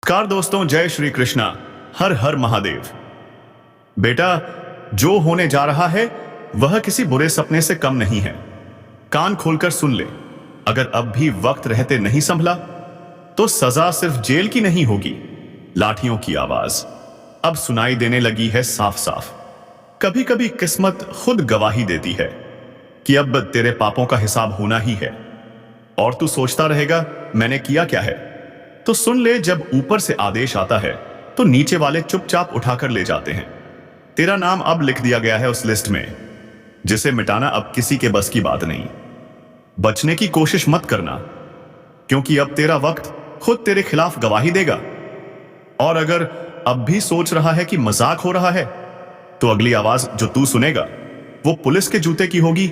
नमस्कार दोस्तों, जय श्री कृष्णा। हर हर महादेव। बेटा, जो होने जा रहा है वह किसी बुरे सपने से कम नहीं है। कान खोलकर सुन ले। अगर अब भी वक्त रहते नहीं संभला तो सजा सिर्फ जेल की नहीं होगी, लाठियों की आवाज अब सुनाई देने लगी है साफ साफ। कभी कभी किस्मत खुद गवाही देती है कि अब तेरे पापों का हिसाब होना ही है। और तू सोचता रहेगा मैंने किया क्या है। तो सुन ले, जब ऊपर से आदेश आता है तो नीचे वाले चुपचाप उठाकर ले जाते हैं। तेरा नाम अब लिख दिया गया है उस लिस्ट में जिसे मिटाना अब किसी के बस की बात नहीं। बचने की कोशिश मत करना, क्योंकि अब तेरा वक्त खुद तेरे खिलाफ गवाही देगा। और अगर अब भी सोच रहा है कि मजाक हो रहा है तो अगली आवाज जो तू सुनेगा वो पुलिस के जूते की होगी।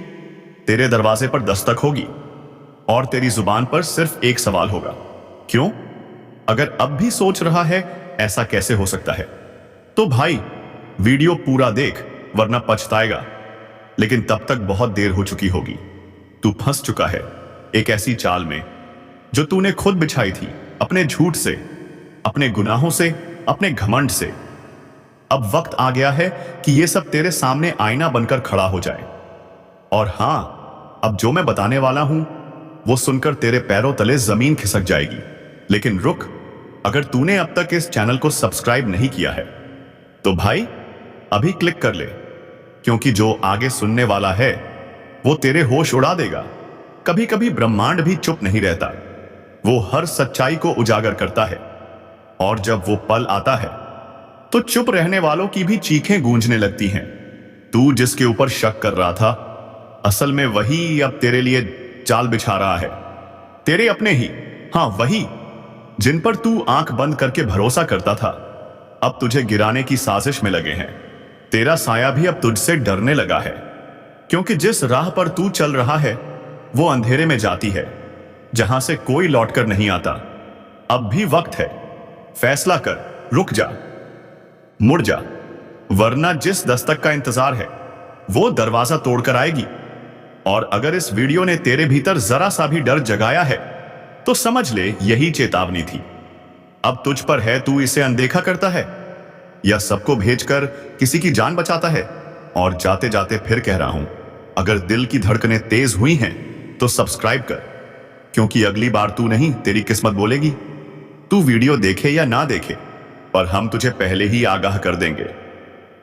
तेरे दरवाजे पर दस्तक होगी और तेरी जुबान पर सिर्फ एक सवाल होगा, क्यों? अगर अब भी सोच रहा है ऐसा कैसे हो सकता है, तो भाई वीडियो पूरा देख, वरना पछताएगा। लेकिन तब तक बहुत देर हो चुकी होगी। तू फंस चुका है एक ऐसी चाल में जो तूने खुद बिछाई थी, अपने झूठ से, अपने गुनाहों से, अपने घमंड से। अब वक्त आ गया है कि यह सब तेरे सामने आईना बनकर खड़ा हो जाए। और हां, अब जो मैं बताने वाला हूं वो सुनकर तेरे पैरों तले जमीन खिसक जाएगी। लेकिन रुक, अगर तूने अब तक इस चैनल को सब्सक्राइब नहीं किया है तो भाई अभी क्लिक कर ले, क्योंकि जो आगे सुनने वाला है वो तेरे होश उड़ा देगा। कभी कभी ब्रह्मांड भी चुप नहीं रहता, वो हर सच्चाई को उजागर करता है। और जब वो पल आता है तो चुप रहने वालों की भी चीखें गूंजने लगती हैं। तू जिसके ऊपर शक कर रहा था, असल में वही अब तेरे लिए चाल बिछा रहा है। तेरे अपने ही, हां वही जिन पर तू आंख बंद करके भरोसा करता था, अब तुझे गिराने की साजिश में लगे हैं। तेरा साया भी अब तुझसे डरने लगा है, क्योंकि जिस राह पर तू चल रहा है वो अंधेरे में जाती है, जहां से कोई लौटकर नहीं आता। अब भी वक्त है, फैसला कर, रुक जा, मुड़ जा, वरना जिस दस्तक का इंतजार है वो दरवाजा तोड़कर आएगी। और अगर इस वीडियो ने तेरे भीतर जरा सा भी डर जगाया है तो समझ ले यही चेतावनी थी। अब तुझ पर है, तू इसे अनदेखा करता है या सबको भेजकर किसी की जान बचाता है। और जाते जाते फिर कह रहा हूं, अगर दिल की धड़कनें तेज हुई हैं तो सब्सक्राइब कर, क्योंकि अगली बार तू नहीं तेरी किस्मत बोलेगी। तू वीडियो देखे या ना देखे, पर हम तुझे पहले ही आगाह कर देंगे।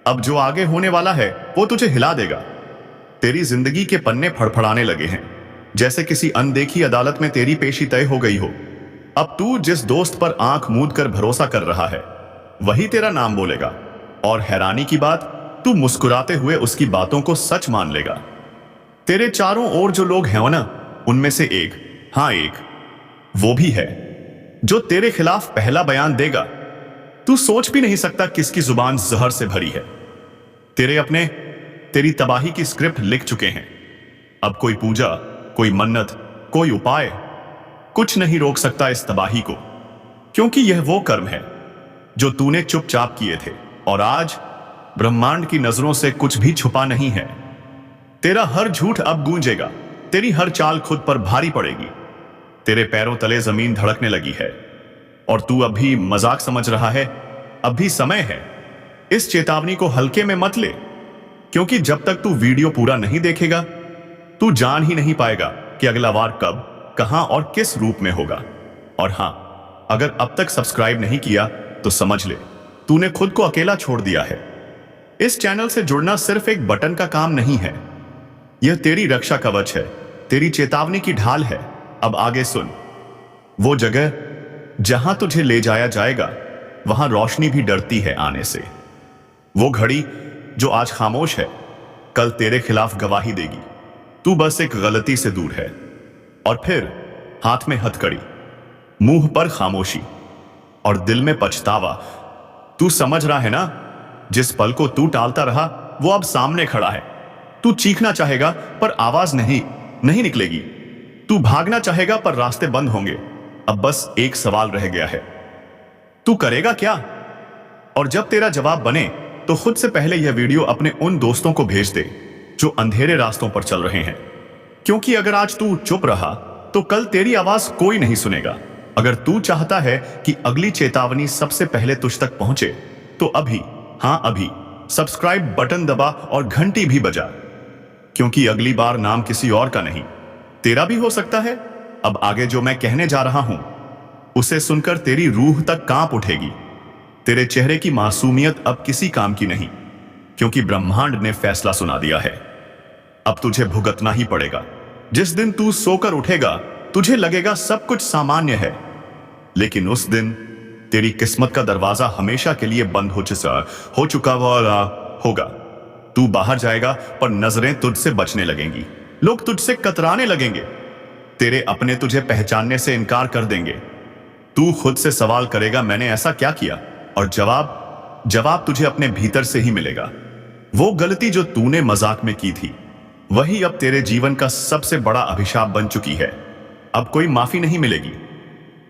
अब जो आगे होने वाला है वो तुझे हिला देगा। तेरी जिंदगी के पन्ने फड़फड़ाने लगे हैं, जैसे किसी अनदेखी अदालत में तेरी पेशी तय हो गई हो। अब तू जिस दोस्त पर आंख मूंद कर भरोसा कर रहा है वही तेरा नाम बोलेगा। और हैरानी की बात, तू मुस्कुराते हुए उसकी बातों को सच मान लेगा। तेरे चारों ओर जो लोग हैं ना, उनमें से एक, हां एक, वो भी है जो तेरे खिलाफ पहला बयान देगा। तू सोच भी नहीं सकता किसकी जुबान जहर से भरी है। तेरे अपने तेरी तबाही की स्क्रिप्ट लिख चुके हैं। अब कोई पूजा, कोई मन्नत, कोई उपाय कुछ नहीं रोक सकता इस तबाही को, क्योंकि यह वो कर्म है जो तूने चुपचाप किए थे। और आज ब्रह्मांड की नजरों से कुछ भी छुपा नहीं है। तेरा हर झूठ अब गूंजेगा, तेरी हर चाल खुद पर भारी पड़ेगी। तेरे पैरों तले जमीन धड़कने लगी है और तू अब भी मजाक समझ रहा है। अब भी समय है, इस चेतावनी को हल्के में मत ले, क्योंकि जब तक तू वीडियो पूरा नहीं देखेगा तू जान ही नहीं पाएगा कि अगला वार कब, कहां और किस रूप में होगा। और हां, अगर अब तक सब्सक्राइब नहीं किया तो समझ ले तूने खुद को अकेला छोड़ दिया है। इस चैनल से जुड़ना सिर्फ एक बटन का काम नहीं है, यह तेरी रक्षा कवच है, तेरी चेतावनी की ढाल है। अब आगे सुन, वो जगह जहां तुझे ले जाया जाएगा वहां रोशनी भी डरती है आने से। वो घड़ी जो आज खामोश है कल तेरे खिलाफ गवाही देगी। तू बस एक गलती से दूर है। और फिर हाथ में हथकड़ी, मुंह पर खामोशी और दिल में पछतावा। तू समझ रहा है ना, जिस पल को तू टालता रहा वो अब सामने खड़ा है। तू चीखना चाहेगा पर आवाज नहीं निकलेगी। तू भागना चाहेगा पर रास्ते बंद होंगे। अब बस एक सवाल रह गया है, तू करेगा क्या? और जब तेरा जवाब बने तो खुद से पहले यह वीडियो अपने उन दोस्तों को भेज दे जो अंधेरे रास्तों पर चल रहे हैं, क्योंकि अगर आज तू चुप रहा तो कल तेरी आवाज कोई नहीं सुनेगा। अगर तू चाहता है कि अगली चेतावनी सबसे पहले तुझ तक पहुंचे तो अभी, हाँ अभी सब्सक्राइब बटन दबा और घंटी भी बजा, क्योंकि अगली बार नाम किसी और का नहीं, तेरा भी हो सकता है। अब आगे जो मैं कहने जा रहा हूं उसे सुनकर तेरी रूह तक कांप उठेगी। तेरे चेहरे की मासूमियत अब किसी काम की नहीं, क्योंकि ब्रह्मांड ने फैसला सुना दिया है। अब तुझे भुगतना ही पड़ेगा। जिस दिन तू सोकर उठेगा तुझे लगेगा सब कुछ सामान्य है, लेकिन उस दिन तेरी किस्मत का दरवाजा हमेशा के लिए बंद हो चुका वाला होगा। तू बाहर जाएगा पर नजरें तुझसे बचने लगेंगी, लोग तुझसे कतराने लगेंगे, तेरे अपने तुझे पहचानने से इनकार कर देंगे। तू खुद से सवाल करेगा मैंने ऐसा क्या किया, और जवाब तुझे अपने भीतर से ही मिलेगा। वो गलती जो तूने मजाक में की थी वही अब तेरे जीवन का सबसे बड़ा अभिशाप बन चुकी है। अब कोई माफी नहीं मिलेगी,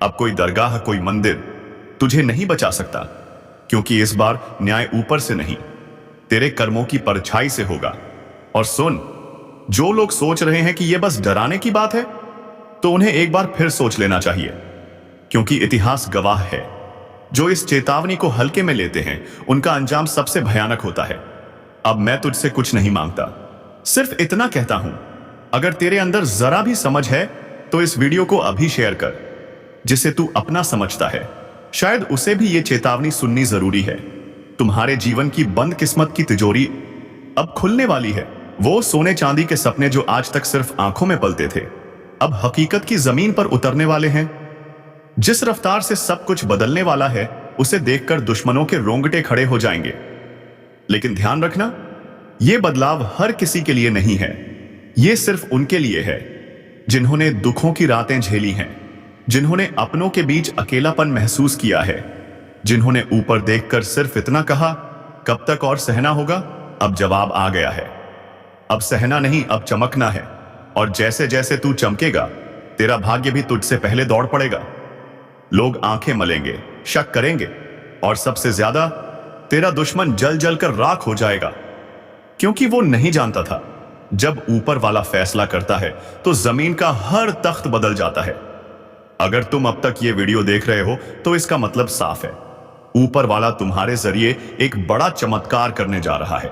अब कोई दरगाह, कोई मंदिर तुझे नहीं बचा सकता, क्योंकि इस बार न्याय ऊपर से नहीं, तेरे कर्मों की परछाई से होगा। और सुन, जो लोग सोच रहे हैं कि यह बस डराने की बात है, तो उन्हें एक बार फिर सोच लेना चाहिए, क्योंकि इतिहास गवाह है, जो इस चेतावनी को हल्के में लेते हैं उनका अंजाम सबसे भयानक होता है। अब मैं तुझसे कुछ नहीं मांगता, सिर्फ इतना कहता हूं, अगर तेरे अंदर जरा भी समझ है तो इस वीडियो को अभी शेयर कर, जिसे तू अपना समझता है, शायद उसे भी यह चेतावनी सुननी जरूरी है। तुम्हारे जीवन की बंद किस्मत की तिजोरी अब खुलने वाली है। वो सोने चांदी के सपने जो आज तक सिर्फ आंखों में पलते थे, अब हकीकत की जमीन पर उतरने वाले हैं। जिस रफ्तार से सब कुछ बदलने वाला है उसे देखकर दुश्मनों के रोंगटे खड़े हो जाएंगे। लेकिन ध्यान रखना, यह बदलाव हर किसी के लिए नहीं है, यह सिर्फ उनके लिए है जिन्होंने दुखों की रातें झेली हैं, जिन्होंने अपनों के बीच अकेलापन महसूस किया है, जिन्होंने ऊपर देखकर सिर्फ इतना कहा कब तक और सहना होगा। अब जवाब आ गया है, अब सहना नहीं, अब चमकना है। और जैसे जैसे तू चमकेगा तेरा भाग्य भी तुझसे पहले दौड़ पड़ेगा। लोग आंखें मलेंगे, शक करेंगे, और सबसे ज्यादा तेरा दुश्मन जल जल कर राख हो जाएगा, क्योंकि वो नहीं जानता था जब ऊपर वाला फैसला करता है तो जमीन का हर तख्त बदल जाता है। अगर तुम अब तक ये वीडियो देख रहे हो तो इसका मतलब साफ है, ऊपर वाला तुम्हारे जरिए एक बड़ा चमत्कार करने जा रहा है।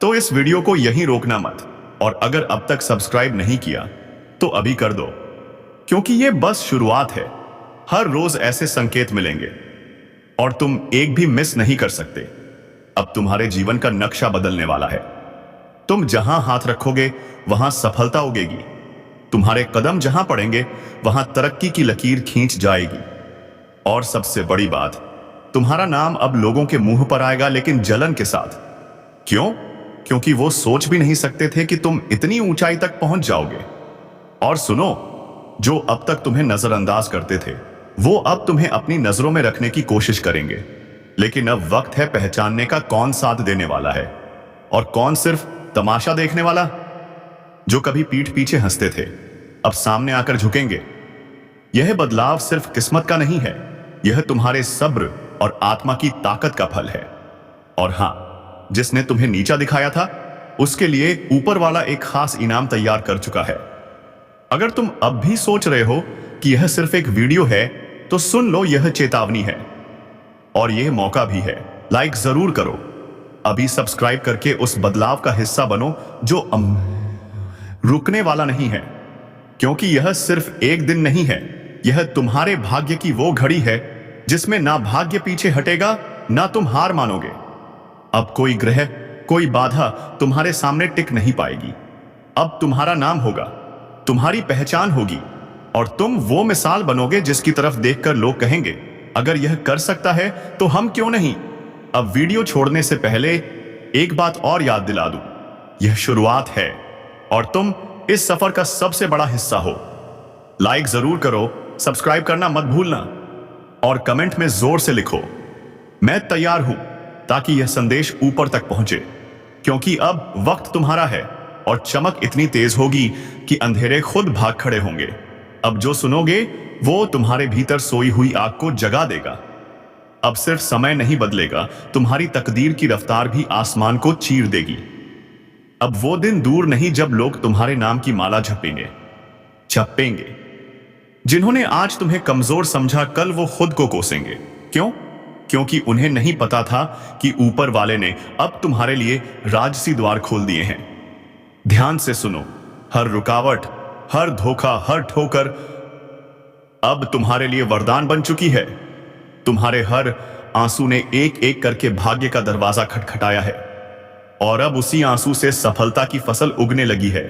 तो इस वीडियो को यहीं रोकना मत, और अगर अब तक सब्सक्राइब नहीं किया तो अभी कर दो, क्योंकि ये बस शुरुआत है। हर रोज ऐसे संकेत मिलेंगे और तुम एक भी मिस नहीं कर सकते। अब तुम्हारे जीवन का नक्शा बदलने वाला है। तुम जहां हाथ रखोगे वहां सफलता उगेगी, तुम्हारे कदम जहां पड़ेंगे वहां तरक्की की लकीर खींच जाएगी। और सबसे बड़ी बात, तुम्हारा नाम अब लोगों के मुंह पर आएगा, लेकिन जलन के साथ। क्यों? क्योंकि वो सोच भी नहीं सकते थे कि तुम इतनी ऊंचाई तक पहुंच जाओगे। और सुनो, जो अब तक तुम्हें नजरअंदाज करते थे वो अब तुम्हें अपनी नजरों में रखने की कोशिश करेंगे। लेकिन अब वक्त है पहचानने का, कौन साथ देने वाला है और कौन सिर्फ तमाशा देखने वाला। जो कभी पीठ पीछे हंसते थे अब सामने आकर झुकेंगे। यह बदलाव सिर्फ किस्मत का नहीं है, यह तुम्हारे सब्र और आत्मा की ताकत का फल है। और हां, जिसने तुम्हें नीचा दिखाया था उसके लिए ऊपर वाला एक खास इनाम तैयार कर चुका है। अगर तुम अब भी सोच रहे हो कि यह सिर्फ एक वीडियो है तो सुन लो, यह चेतावनी है और यह मौका भी है। लाइक जरूर करो, अभी सब्सक्राइब करके उस बदलाव का हिस्सा बनो जो रुकने वाला नहीं है, क्योंकि यह सिर्फ एक दिन नहीं है, यह तुम्हारे भाग्य की वो घड़ी है जिसमें ना भाग्य पीछे हटेगा ना तुम हार मानोगे। अब कोई ग्रह, कोई बाधा तुम्हारे सामने टिक नहीं पाएगी। अब तुम्हारा नाम होगा, तुम्हारी पहचान होगी, और तुम वो मिसाल बनोगे जिसकी तरफ देखकर लोग कहेंगे अगर यह कर सकता है तो हम क्यों नहीं। अब वीडियो छोड़ने से पहले एक बात और याद दिला दूं, यह शुरुआत है और तुम इस सफर का सबसे बड़ा हिस्सा हो। लाइक जरूर करो, सब्सक्राइब करना मत भूलना, और कमेंट में जोर से लिखो मैं तैयार हूं, ताकि यह संदेश ऊपर तक पहुंचे। क्योंकि अब वक्त तुम्हारा है और चमक इतनी तेज होगी कि अंधेरे खुद भाग खड़े होंगे। अब जो सुनोगे वो तुम्हारे भीतर सोई हुई आग को जगा देगा। अब सिर्फ समय नहीं बदलेगा, तुम्हारी तकदीर की रफ्तार भी आसमान को चीर देगी। अब वो दिन दूर नहीं जब लोग तुम्हारे नाम की माला जपेंगे, जिन्होंने आज तुम्हें कमजोर समझा, कल वो खुद को कोसेंगे। क्यों? क्योंकि उन्हें नहीं पता था कि ऊपर वाले ने अब तुम्हारे लिए राजसी द्वार खोल दिए हैं। ध्यान से सुनो, हर रुकावट, हर धोखा, हर ठोकर अब तुम्हारे लिए वरदान बन चुकी है। तुम्हारे हर आंसू ने एक एक करके भाग्य का दरवाजा खटखटाया है और अब उसी आंसू से सफलता की फसल उगने लगी है।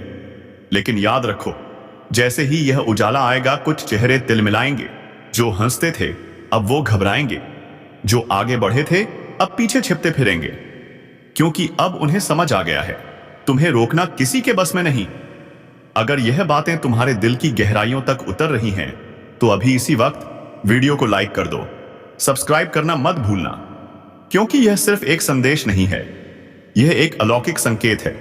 लेकिन याद रखो, जैसे ही यह उजाला आएगा, कुछ चेहरे तिलमिलाएंगे। जो हंसते थे अब वो घबराएंगे, जो आगे बढ़े थे अब पीछे छिपते फिरेंगे, क्योंकि अब उन्हें समझ आ गया है तुम्हें रोकना किसी के बस में नहीं। अगर यह बातें तुम्हारे दिल की गहराइयों तक उतर रही हैं, तो अभी इसी वक्त वीडियो को लाइक कर दो, सब्सक्राइब करना मत भूलना, क्योंकि यह सिर्फ एक संदेश नहीं है, यह एक अलौकिक संकेत है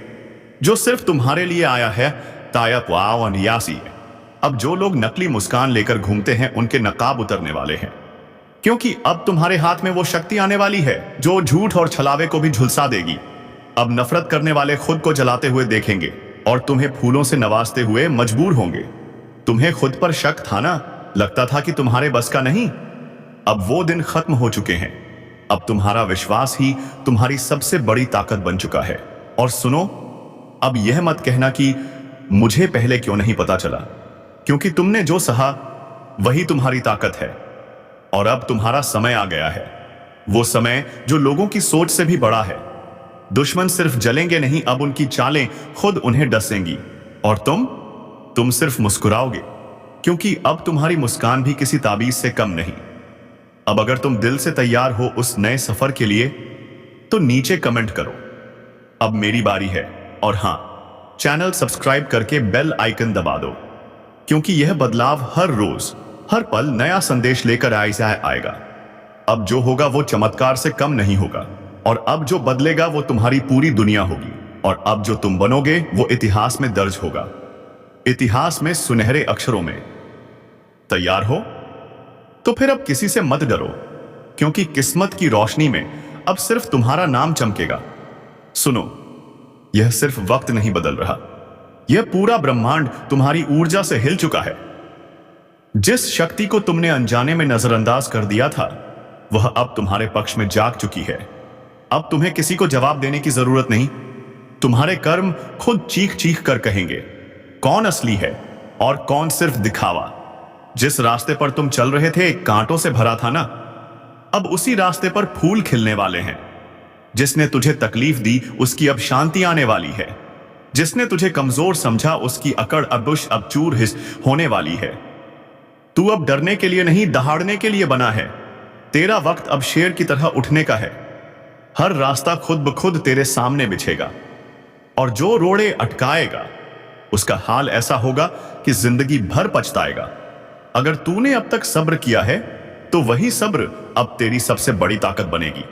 जो सिर्फ तुम्हारे लिए आया है। तायपवावनियासी। अब जो लोग नकली मुस्कान लेकर घूमते हैं, उनके नकाब उतरने वाले हैं, क्योंकि अब तुम्हारे हाथ में वो शक्ति आने वाली है जो झूठ और छलावे को भी झुलसा देगी। अब नफरत करने वाले खुद को जलाते हुए देखेंगे और तुम्हें फूलों से नवाजते हुए मजबूर होंगे। तुम्हें खुद पर शक था ना, लगता था कि तुम्हारे बस का नहीं। अब वो दिन खत्म हो चुके हैं। अब तुम्हारा विश्वास ही तुम्हारी सबसे बड़ी ताकत बन चुका है। और सुनो, अब यह मत कहना कि मुझे पहले क्यों नहीं पता चला, क्योंकि तुमने जो सहा वही तुम्हारी ताकत है। और अब तुम्हारा समय आ गया है, वो समय जो लोगों की सोच से भी बड़ा है। दुश्मन सिर्फ जलेंगे नहीं, अब उनकी चालें खुद उन्हें डसेंगी। और तुम सिर्फ मुस्कुराओगे, क्योंकि अब तुम्हारी मुस्कान भी किसी ताबीज से कम नहीं। अब अगर तुम दिल से तैयार हो उस नए सफर के लिए, तो नीचे कमेंट करो, अब मेरी बारी है। और हां, चैनल सब्सक्राइब करके बेल आइकन दबा दो, क्योंकि यह बदलाव हर रोज, हर पल नया संदेश लेकर आएगा। अब जो होगा वो चमत्कार से कम नहीं होगा, और अब जो बदलेगा वो तुम्हारी पूरी दुनिया होगी। और अब जो तुम बनोगे वो इतिहास में दर्ज होगा, इतिहास में सुनहरे अक्षरों में। तैयार हो? तो फिर अब किसी से मत डरो, क्योंकि किस्मत की रोशनी में अब सिर्फ तुम्हारा नाम चमकेगा। सुनो, यह सिर्फ वक्त नहीं बदल रहा, यह पूरा ब्रह्मांड तुम्हारी ऊर्जा से हिल चुका है। जिस शक्ति को तुमने अनजाने में नजरअंदाज कर दिया था, वह अब तुम्हारे पक्ष में जाग चुकी है। अब तुम्हें किसी को जवाब देने की जरूरत नहीं, तुम्हारे कर्म खुद चीख चीख कर कहेंगे कौन असली है और कौन सिर्फ दिखावा। जिस रास्ते पर तुम चल रहे थे कांटों से भरा था ना, अब उसी रास्ते पर फूल खिलने वाले हैं। जिसने तुझे तकलीफ दी उसकी अब शांति आने वाली है। जिसने तुझे कमजोर समझा उसकी अकड़ अब चूर हिस होने वाली है। तू अब डरने के लिए नहीं, दहाड़ने के लिए बना है। तेरा वक्त अब शेर की तरह उठने का है। हर रास्ता खुद ब खुद तेरे सामने बिछेगा, और जो रोड़े अटकाएगा उसका हाल ऐसा होगा कि जिंदगी भर पछताएगा। अगर तूने अब तक सब्र किया है, तो वही सब्र अब तेरी सबसे बड़ी ताकत बनेगी।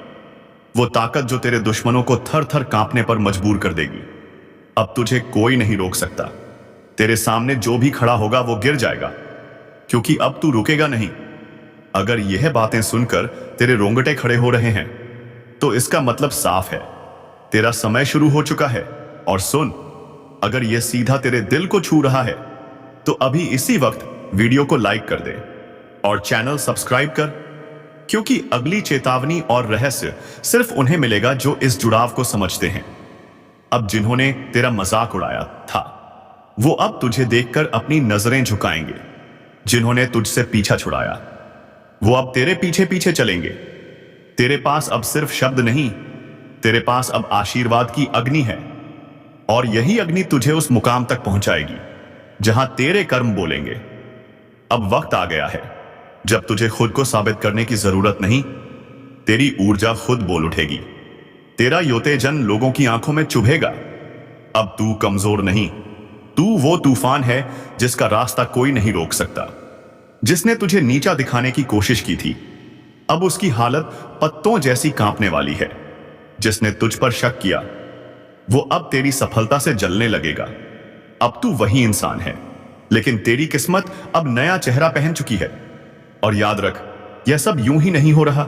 वो ताकत जो तेरे दुश्मनों को थर थर कांपने पर मजबूर कर देगी। अब तुझे कोई नहीं रोक सकता। तेरे सामने जो भी खड़ा होगा वो गिर जाएगा, क्योंकि अब तू रुकेगा नहीं। अगर यह बातें सुनकर तेरे रोंगटे खड़े हो रहे हैं, तो इसका मतलब साफ है, तेरा समय शुरू हो चुका है। और सुन, अगर यह सीधा तेरे दिल को छू रहा है, तो अभी इसी वक्त वीडियो को लाइक कर दे और चैनल सब्सक्राइब कर, क्योंकि अगली चेतावनी और रहस्य सिर्फ उन्हें मिलेगा जो इस जुड़ाव को समझते हैं। अब जिन्होंने तेरा मजाक उड़ाया था, वो अब तुझे देखकर अपनी नजरें झुकाएंगे। जिन्होंने तुझसे पीछा छुड़ाया, वो अब तेरे पीछे पीछे चलेंगे। तेरे पास अब सिर्फ शब्द नहीं, तेरे पास अब आशीर्वाद की अग्नि है, और यही अग्नि तुझे उस मुकाम तक पहुंचाएगी जहां तेरे कर्म बोलेंगे। अब वक्त आ गया है जब तुझे खुद को साबित करने की जरूरत नहीं, तेरी ऊर्जा खुद बोल उठेगी। तेरा योतेजन लोगों की आंखों में चुभेगा। अब तू कमजोर नहीं, तू वो तूफान है जिसका रास्ता कोई नहीं रोक सकता। जिसने तुझे नीचा दिखाने की कोशिश की थी, अब उसकी हालत पत्तों जैसी कांपने वाली है। जिसने तुझ पर शक किया, वो अब तेरी सफलता से जलने लगेगा। अब तू वही इंसान है, लेकिन तेरी किस्मत अब नया चेहरा पहन चुकी है। और याद रख, यह सब यूं ही नहीं हो रहा,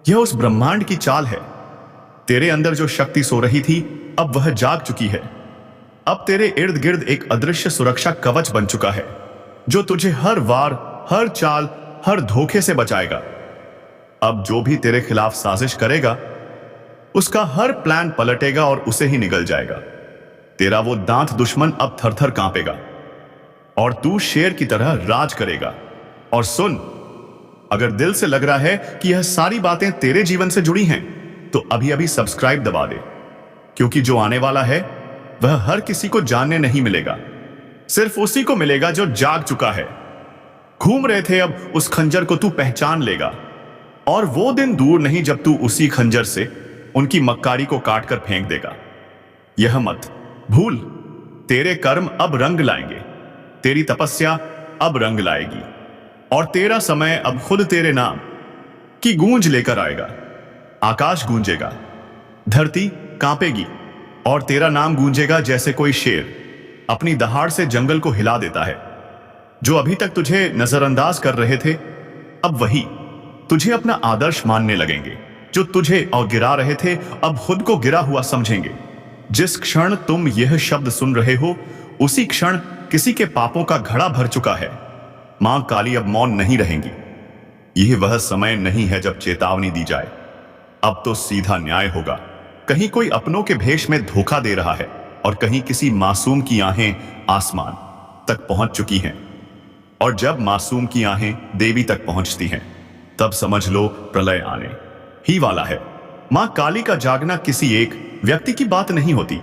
यह उस ब्रह्मांड की चाल है। तेरे अंदर जो शक्ति सो रही थी, अब वह जाग चुकी है। अब तेरे इर्द गिर्द एक अदृश्य सुरक्षा कवच बन चुका है। जो तुझे हर वार, हर चाल, हर धोखे से बचाएगा। अब जो भी तेरे खिलाफ साजिश करेगा, उसका हर प्लान पलटेगा और उसे ही निगल जाएगा। तेरा वो दांत दुश्मन अब थर थर कांपेगा और तू शेर की तरह राज करेगा। और सुन, अगर दिल से लग रहा है कि यह सारी बातें तेरे जीवन से जुड़ी हैं, तो अभी अभी सब्सक्राइब दबा दे, क्योंकि जो आने वाला है वह हर किसी को जानने नहीं मिलेगा। सिर्फ उसी को मिलेगा जो जाग चुका है। घूम रहे थे, अब उस खंजर को तू पहचान लेगा, और वो दिन दूर नहीं जब तू उसी खंजर से उनकी मक्कारी को काट कर फेंक देगा। यह मत भूल, तेरे कर्म अब रंग लाएंगे, तेरी तपस्या अब रंग लाएगी, और तेरा समय अब खुद तेरे नाम की गूंज लेकर आएगा। आकाश गूंजेगा, धरती कांपेगी, और तेरा नाम गूंजेगा जैसे कोई शेर अपनी दहाड़ से जंगल को हिला देता है। जो अभी तक तुझे नजरअंदाज कर रहे थे, अब वही तुझे अपना आदर्श मानने लगेंगे। जो तुझे और गिरा रहे थे, अब खुद को गिरा हुआ समझेंगे। जिस क्षण तुम यह शब्द सुन रहे हो, उसी क्षण किसी के पापों का घड़ा भर चुका है। मां काली अब मौन नहीं रहेंगी। यह वह समय नहीं है जब चेतावनी दी जाए, अब तो सीधा न्याय होगा। कहीं कोई अपनों के भेष में धोखा दे रहा है, और कहीं किसी मासूम की आहें आसमान तक पहुंच चुकी हैं। और जब मासूम की आहें देवी तक पहुंचती हैं, तब समझ लो प्रलय आने ही वाला है। मां काली का जागना किसी एक व्यक्ति की बात नहीं होती।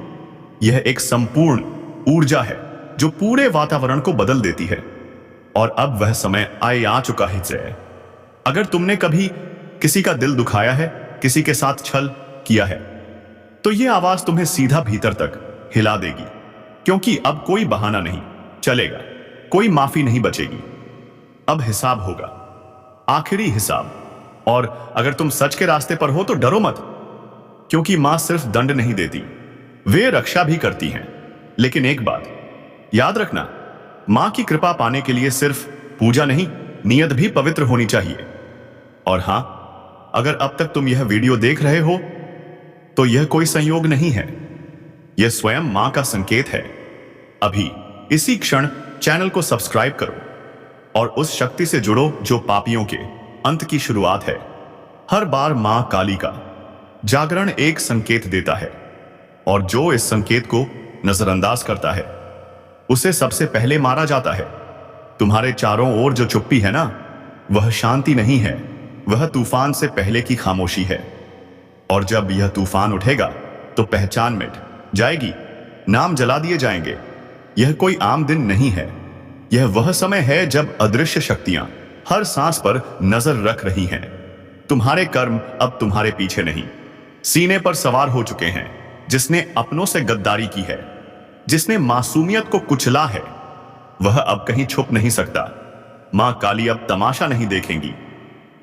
यह एक संपूर्ण ऊर्जा है जो पूरे वातावरण को बदल देती है। और अब वह समय आ चुका है। अगर तुमने कभी किसी का दिल दुखाया है, किसी के साथ छल किया है, तो यह आवाज तुम्हें सीधा भीतर तक हिला देगी। क्योंकि अब कोई बहाना नहीं चलेगा, कोई माफी नहीं बचेगी। अब हिसाब होगा, आखिरी हिसाब। और अगर तुम सच के रास्ते पर हो तो डरो मत, क्योंकि मां सिर्फ दंड नहीं देती, वे रक्षा भी करती हैं। लेकिन एक बात याद रखना, मां की कृपा पाने के लिए सिर्फ पूजा नहीं, नियत भी पवित्र होनी चाहिए। और हां, अगर अब तक तुम यह वीडियो देख रहे हो, तो यह कोई संयोग नहीं है, यह स्वयं मां का संकेत है। अभी इसी क्षण चैनल को सब्सक्राइब करो और उस शक्ति से जुड़ो जो पापियों के अंत की शुरुआत है। हर बार मां काली का जागरण एक संकेत देता है, और जो इस संकेत को नजरअंदाज करता है, उसे सबसे पहले मारा जाता है। तुम्हारे चारों ओर जो चुप्पी है ना, वह शांति नहीं है, वह तूफान से पहले की खामोशी है। और जब यह तूफान उठेगा, तो पहचान मिट जाएगी, नाम जला दिए जाएंगे। यह कोई आम दिन नहीं है, यह वह समय है जब अदृश्य शक्तियां हर सांस पर नजर रख रही हैं। तुम्हारे कर्म अब तुम्हारे पीछे नहीं, सीने पर सवार हो चुके हैं। जिसने अपनों से गद्दारी की है, जिसने मासूमियत को कुचला है, वह अब कहीं छुप नहीं सकता। मां काली अब तमाशा नहीं देखेंगी,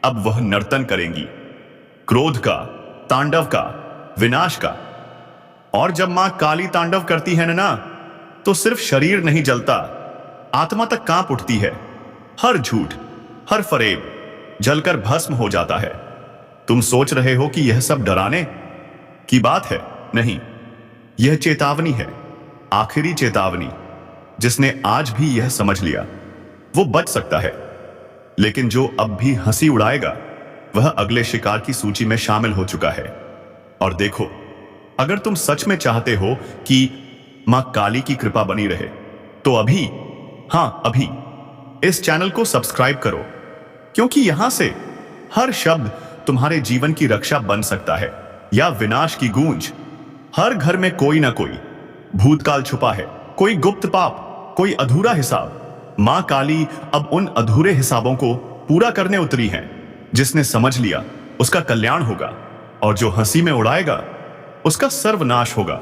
अब वह नर्तन करेंगी, क्रोध का, तांडव का, विनाश का। और जब मां काली तांडव करती है ना, तो सिर्फ शरीर नहीं जलता, आत्मा तक कांप उठती है। हर झूठ, हर फरेब जलकर भस्म हो जाता है। तुम सोच रहे हो कि यह सब डराने की बात है? नहीं, यह चेतावनी है, आखिरी चेतावनी। जिसने आज भी यह समझ लिया, वो बच सकता है। लेकिन जो अब भी हंसी उड़ाएगा, वह अगले शिकार की सूची में शामिल हो चुका है। और देखो, अगर तुम सच में चाहते हो कि मां काली की कृपा बनी रहे, तो अभी, हां अभी, इस चैनल को सब्सक्राइब करो, क्योंकि यहां से हर शब्द तुम्हारे जीवन की रक्षा बन सकता है या विनाश की गूंज। हर घर में कोई ना कोई भूतकाल छुपा है, कोई गुप्त पाप, कोई अधूरा हिसाब। मां काली अब उन अधूरे हिसाबों को पूरा करने उतरी हैं। जिसने समझ लिया, उसका कल्याण होगा, और जो हंसी में उड़ाएगा, उसका सर्वनाश होगा।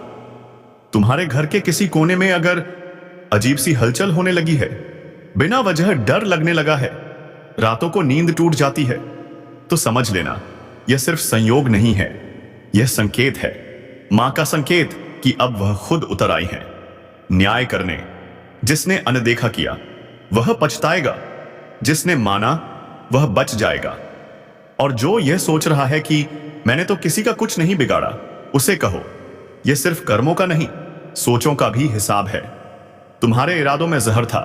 तुम्हारे घर के किसी कोने में अगर अजीब सी हलचल होने लगी है, बिना वजह डर लगने लगा है, रातों को नींद टूट जाती है, तो समझ लेना यह सिर्फ संयोग नहीं है, यह संकेत है, मां का संकेत कि अब वह खुद उतर आई है न्याय करने। जिसने अनदेखा किया वह पछताएगा, जिसने माना वह बच जाएगा। और जो यह सोच रहा है कि मैंने तो किसी का कुछ नहीं बिगाड़ा, उसे कहो, यह सिर्फ कर्मों का नहीं, सोचों का भी हिसाब है। तुम्हारे इरादों में जहर था,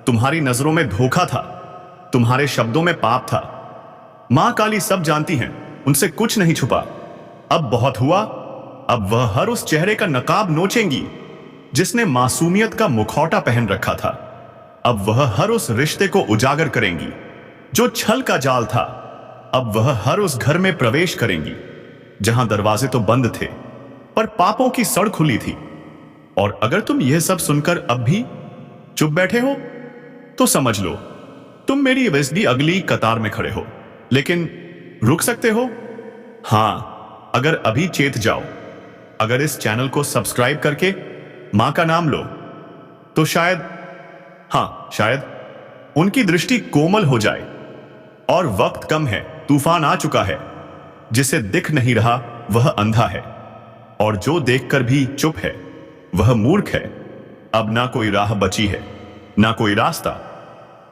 तुम्हारी नजरों में धोखा था, तुम्हारे शब्दों में पाप था। मां काली सब जानती हैं, उनसे कुछ नहीं छुपा। अब बहुत हुआ। अब वह हर उस चेहरे का नकाब नोचेंगी जिसने मासूमियत का मुखौटा पहन रखा था। अब वह हर उस रिश्ते को उजागर करेंगी जो छल का जाल था। अब वह हर उस घर में प्रवेश करेंगी जहां दरवाजे तो बंद थे पर पापों की सड़ खुली थी। और अगर तुम यह सब सुनकर अब भी चुप बैठे हो तो समझ लो तुम मेरी वजह अगली कतार में खड़े हो। लेकिन रुक सकते हो, हां, अगर अभी चेत जाओ। अगर इस चैनल को सब्सक्राइब करके मां का नाम लो तो शायद, हां शायद, उनकी दृष्टि कोमल हो जाए। और वक्त कम है, तूफान आ चुका है। जिसे दिख नहीं रहा वह अंधा है, और जो देखकर भी चुप है वह मूर्ख है। अब ना कोई राह बची है, ना कोई रास्ता।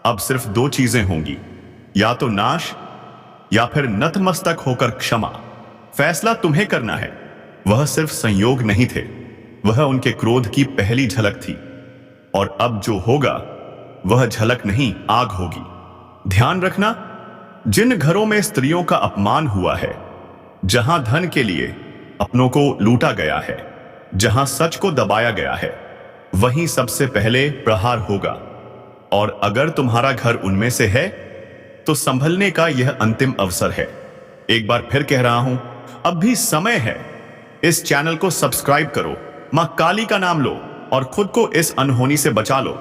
अब सिर्फ दो चीजें होंगी, या तो नाश या फिर नतमस्तक होकर क्षमा। फैसला तुम्हें करना है। वह सिर्फ संयोग नहीं थे, वह उनके क्रोध की पहली झलक थी। और अब जो होगा वह झलक नहीं, आग होगी। ध्यान रखना, जिन घरों में स्त्रियों का अपमान हुआ है, जहां धन के लिए अपनों को लूटा गया है, जहां सच को दबाया गया है, वहीं सबसे पहले प्रहार होगा। और अगर तुम्हारा घर उनमें से है तो संभलने का यह अंतिम अवसर है। एक बार फिर कह रहा हूं, अब भी समय है। इस चैनल को सब्सक्राइब करो, मां काली का नाम लो और खुद को इस अनहोनी से बचा लो,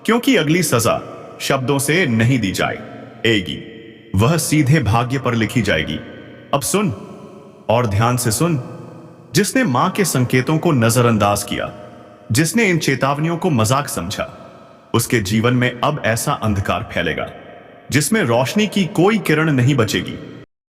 क्योंकि अगली सजा शब्दों से नहीं दी जाएगी, वह सीधे भाग्य पर लिखी जाएगी। अब सुन, और ध्यान से सुन। जिसने मां के संकेतों को नजरअंदाज किया, जिसने इन चेतावनियों को मजाक समझा, उसके जीवन में अब ऐसा अंधकार फैलेगा जिसमें रोशनी की कोई किरण नहीं बचेगी।